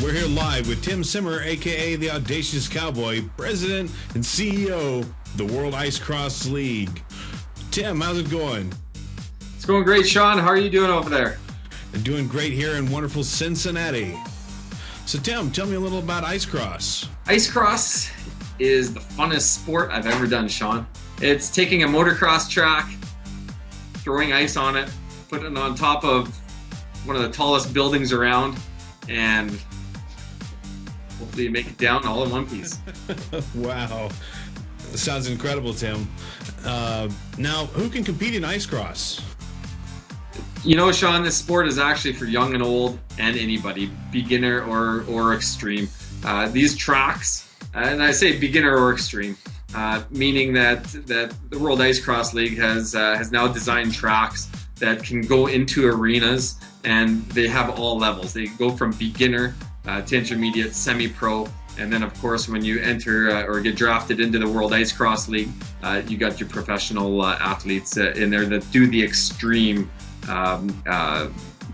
We're here live with Tim Cimmer, a.k.a. the Audacious Cowboy, President and CEO of the World Ice Cross League. Tim, how's it going? It's going great, Sean. How are you doing over there? I'm doing great here in wonderful Cincinnati. So, Tim, tell me a little about ice cross. Ice cross is the funnest sport I've ever done, Sean. It's taking a motocross track, throwing ice on it, putting it on top of one of the tallest buildings around, and hopefully you make it down all in one piece. Wow. That sounds incredible, Tim. Now, who can compete in ice cross? You know, Sean, this sport is actually for young and old and anybody, beginner or extreme. These tracks, and I say beginner or extreme, meaning that the World Ice Cross League has now designed tracks that can go into arenas, and they have all levels. They go from beginner to intermediate, semi-pro, and then of course when you enter or get drafted into the World Ice Cross League, you got your professional athletes in there that do the extreme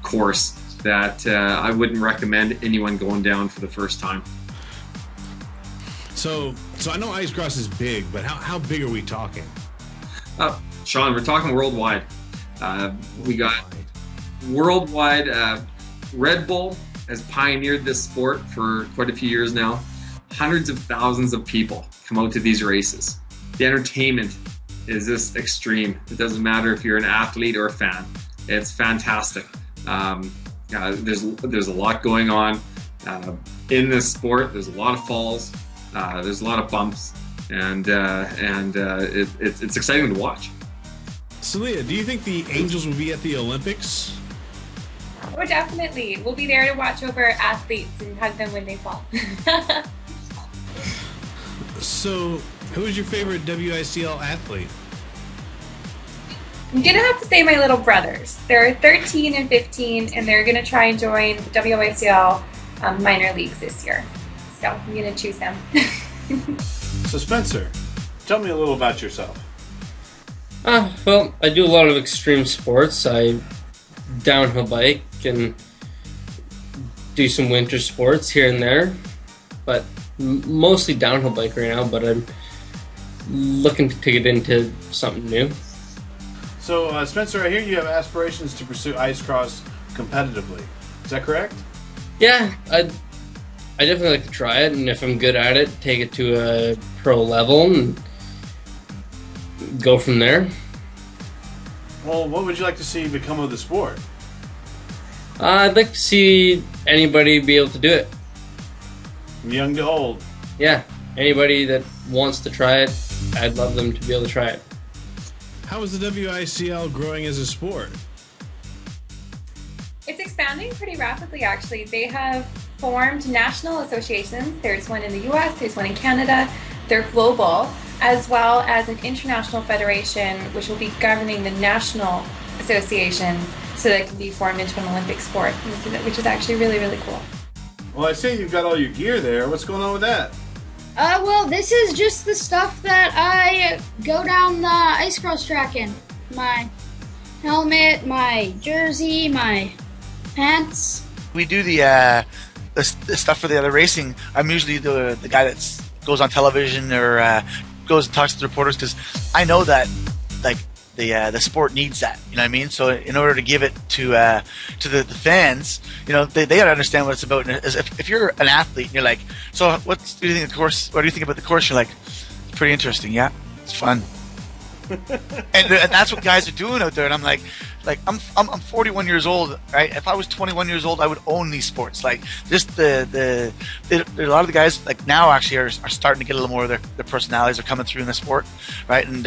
course that I wouldn't recommend anyone going down for the first time. So I know ice cross is big, but how big are we talking? Sean, we're talking worldwide. We got worldwide. Red Bull has pioneered this sport for quite a few years now. Hundreds of thousands of people come out to these races. The entertainment is just extreme. It doesn't matter if you're an athlete or a fan. It's fantastic. There's a lot going on in this sport. There's a lot of falls. There's a lot of bumps, and it's exciting to watch. So, Leah, do you think the Angels will be at the Olympics? Oh, definitely. We'll be there to watch over athletes and hug them when they fall. So, who is your favorite WICL athlete? I'm gonna have to say my little brothers. They're 13 and 15, and they're gonna try and join WICL minor leagues this year. So I'm gonna choose them. So Spencer, tell me a little about yourself. Well, I do a lot of extreme sports. I downhill bike and do some winter sports here and there, but mostly downhill bike right now, but I'm looking to get into something new. So Spencer, I hear you have aspirations to pursue ice cross competitively. Is that correct? Yeah, I definitely like to try it, and if I'm good at it, take it to a pro level and go from there. Well, what would you like to see become of the sport? I'd like to see anybody be able to do it. From young to old. Yeah, anybody that wants to try it, I'd love them to be able to try it. How is the WICL growing as a sport? It's expanding pretty rapidly, actually. They have formed national associations. There's one in the US, there's one in Canada. They're global, as well as an international federation, which will be governing the national associations so that it can be formed into an Olympic sport, which is actually really, really cool. Well, I see you've got all your gear there. What's going on with that? Well, this is just the stuff that I go down the ice cross track in. My helmet, my jersey, my pants. We do the stuff for the other racing. I'm usually the guy that goes on television or goes and talks to the reporters, because I know that like the sport needs that. You know what I mean? So in order to give it to the fans, you know, they gotta understand what it's about. And if you're an athlete and you're like, so what do you think of the course? What do you think about the course? You're like, it's pretty interesting. Yeah, it's fun. and that's what guys are doing out there. And I'm like I'm 41 years old, right? If I was 21 years old, I would own these sports. Like just a lot of the guys like now actually are starting to get a little more of their personalities are coming through in the sport, right? And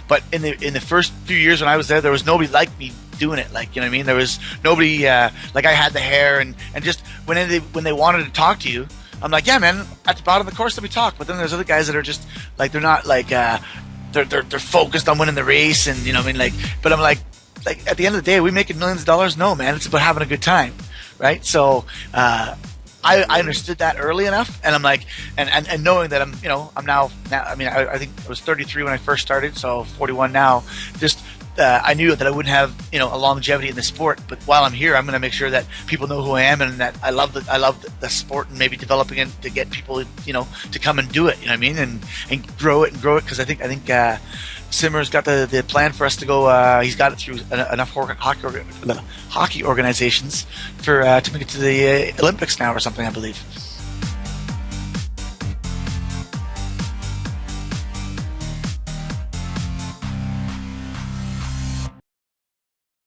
but in the first few years when I was there was nobody like me doing it. Like, you know what I mean? There was nobody like I had the hair and just when they wanted to talk to you, I'm like, yeah, man, at the bottom of the course let me talk. But then there's other guys that are just like they're not like they're focused on winning the race, and you know what I mean, like, but I'm like at the end of the day, are we making millions of dollars? No, man, it's about having a good time, right? So I understood that early enough, and I'm like, and knowing that I'm now I mean I think I was 33 when I first started, so 41 now. Just I knew that I wouldn't have a longevity in the sport. But while I'm here, I'm going to make sure that people know who I am and that I love the sport, and maybe developing it to get people to come and do it. You know what I mean? And grow it because I think Cimmer's got the plan for us to go. He's got it through enough hockey organizations to make it to the Olympics now or something, I believe.